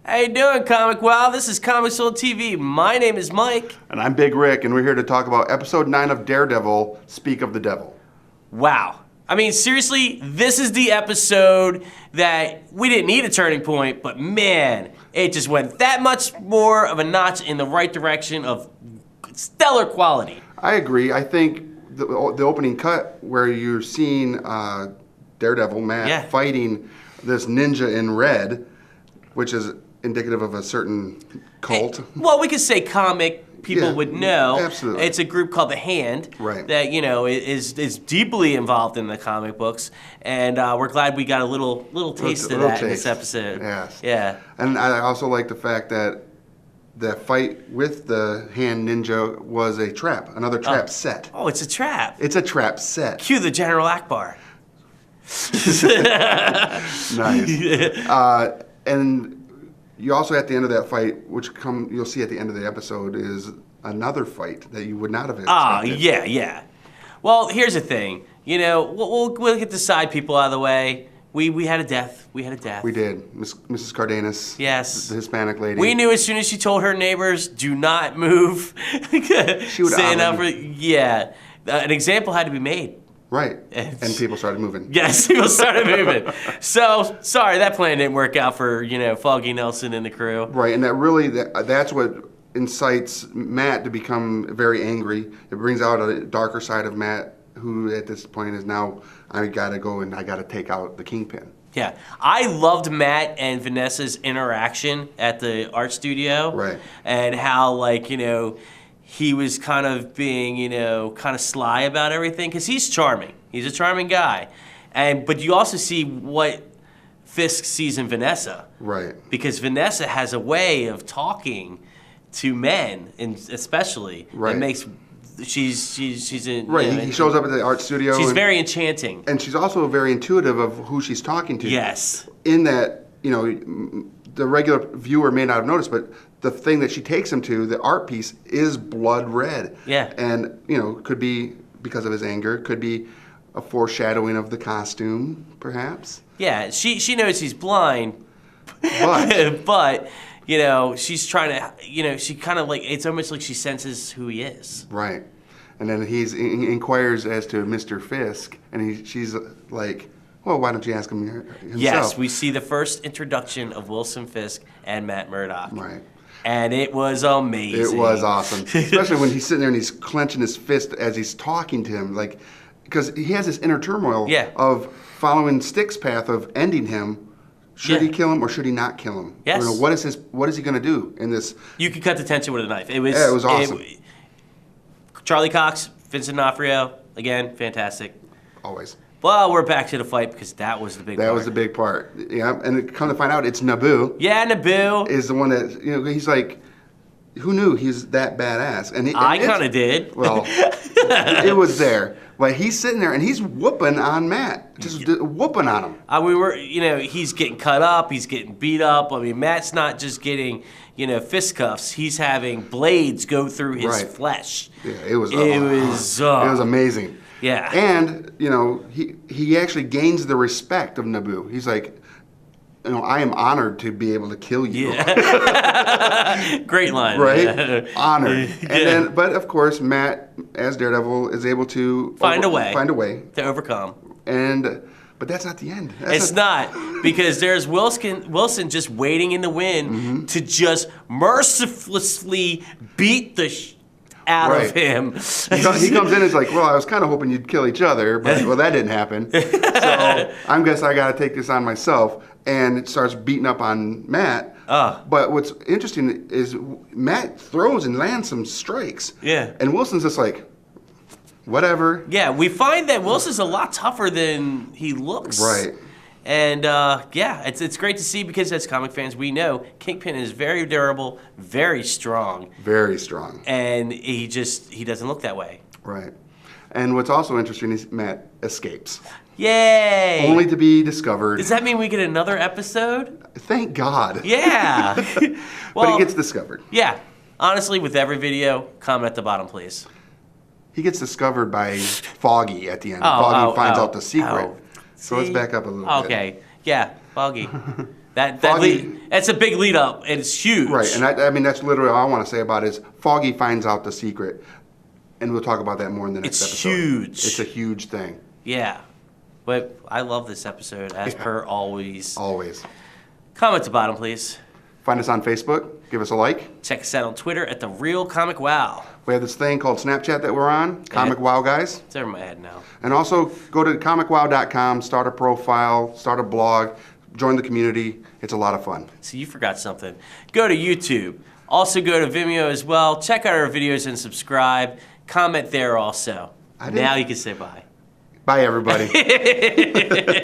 How you doing, ComicWow? This is Comics on TV. My name is Mike. And I'm Big Rick, and we're here to talk about Episode 9 of Daredevil, Speak of the Devil. Wow. I mean, seriously, this is the episode that we didn't need a turning point, but man, it just went that much more of a notch in the right direction of stellar quality. I agree. I think the opening cut where you're seeing Daredevil, Matt, fighting this ninja in red, which is indicative of a certain cult. Well, we could say comic people would know. Absolutely. It's a group called The Hand that, you know, is deeply involved in the comic books. And we're glad we got a little taste of that in this episode. Yes. Yeah. And I also like the fact that the fight with the Hand Ninja was a trap, another trap set. Oh, it's a trap. It's a trap set. Cue the General Akbar. Nice. And you also, at the end of that fight, which you'll see at the end of the episode, is another fight that you would not have expected. Yeah. Well, here's the thing. You know, we'll get the side people out of the way. We had a death. We did. Mrs. Cardenas. Yes. The Hispanic lady. We knew as soon as she told her neighbors, do not move. She would an example had to be made. Right. And people started moving. Yes, people started moving. So, sorry, that plan didn't work out for, Foggy Nelson and the crew. Right, and that's what incites Matt to become very angry. It brings out a darker side of Matt, who at this point is now, I gotta go and I gotta take out the Kingpin. Yeah. I loved Matt and Vanessa's interaction at the art studio. Right. And how, he was kind of being, kind of sly about everything, because he's charming. He's a charming guy. But you also see what Fisk sees in Vanessa. Right. Because Vanessa has a way of talking to men, especially. Right. That makes... She's in... Right, he shows up at the art studio. She's very enchanting. And she's also very intuitive of who she's talking to. Yes. In that, the regular viewer may not have noticed, but the thing that she takes him to, the art piece, is blood red. Yeah. And, could be because of his anger, could be a foreshadowing of the costume, perhaps. Yeah, she knows he's blind, but she's trying to, she kind of it's almost like she senses who he is. Right. And then he inquires as to Mr. Fisk, and she's like, well, why don't you ask him himself? Yes, we see the first introduction of Wilson Fisk and Matt Murdock. Right. And it was amazing. It was awesome. Especially when he's sitting there and he's clenching his fist as he's talking to him, because he has this inner turmoil of following Stick's path of ending him. Should he kill him or should he not kill him? Yes. What is he going to do in this? You could cut the tension with a knife. It was awesome. Charlie Cox, Vincent D'Onofrio, again, fantastic. Always. Well, we're back to the fight because that was the big part. That was the big part. Yeah, and come to find out, it's Naboo. Yeah, Naboo is the one that he's like, who knew he's that badass? And I kind of did. Well, it was there. But he's sitting there and he's whooping on Matt, just whooping on him. He's getting cut up, he's getting beat up. I mean, Matt's not just getting, fist cuffs. He's having blades go through his flesh. Yeah, it was amazing. Yeah. And, he actually gains the respect of Naboo. He's like, I am honored to be able to kill you. Yeah. Great line. Right? Honored. But of course, Matt, as Daredevil, is able to find a way to overcome. But that's not the end. It's not, because there's Wilson just waiting in the wind to just mercilessly beat the out of him. He comes in and is like, well, I was kind of hoping you'd kill each other, but that didn't happen. So I guess I got to take this on myself. And it starts beating up on Matt. But what's interesting is Matt throws and lands some strikes. Yeah. And Wilson's just like, whatever. Yeah, we find that Wilson's a lot tougher than he looks. Right. And it's great to see, because as comic fans we know Kingpin is very durable, very strong. Very strong. And he doesn't look that way. Right. And what's also interesting is Matt escapes. Yay! Only to be discovered. Does that mean we get another episode? Thank God. Yeah. But he gets discovered. Yeah. Honestly, with every video, comment at the bottom, please. He gets discovered by Foggy at the end. Foggy finds out the secret. Oh. So let's back up a little bit. Okay. Yeah, Foggy. That's a big lead up, and it's huge. Right, and I mean, that's literally all I want to say about it is Foggy finds out the secret, and we'll talk about that more in the next episode. It's huge. It's a huge thing. Yeah. But I love this episode, as per always. Always. Comment at the bottom, please. Find us on Facebook. Give us a like. Check us out on Twitter at The Real Comic Wow. We have this thing called Snapchat that we're on, ComicWow guys. It's over my head now. And also go to comicwow.com, start a profile, start a blog, join the community. It's a lot of fun. So you forgot something. Go to YouTube. Also go to Vimeo as well. Check out our videos and subscribe. Comment there also. Now you can say bye. Bye, everybody.